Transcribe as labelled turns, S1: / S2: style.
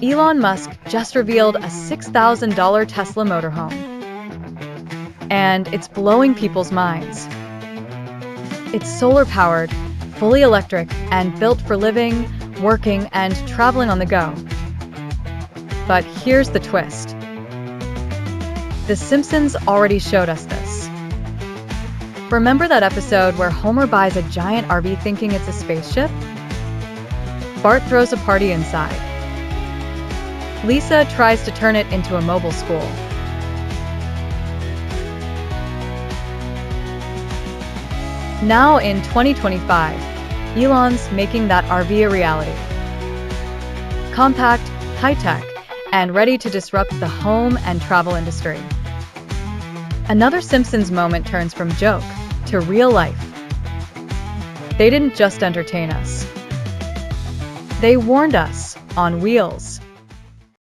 S1: Elon Musk just revealed a $6,000 Tesla motorhome. And it's blowing people's minds. It's solar-powered, fully electric, and built for living, working, and traveling on the go. But here's the twist. The Simpsons already showed us this. Remember that episode where Homer buys a giant RV thinking it's a spaceship? Bart throws a party inside. Lisa tries to turn it into a mobile school. Now in 2025, Elon's making that RV a reality. Compact, high-tech, and ready to disrupt the home and travel industry. Another Simpsons moment turns from joke to real life. They didn't just entertain us. They warned us on wheels.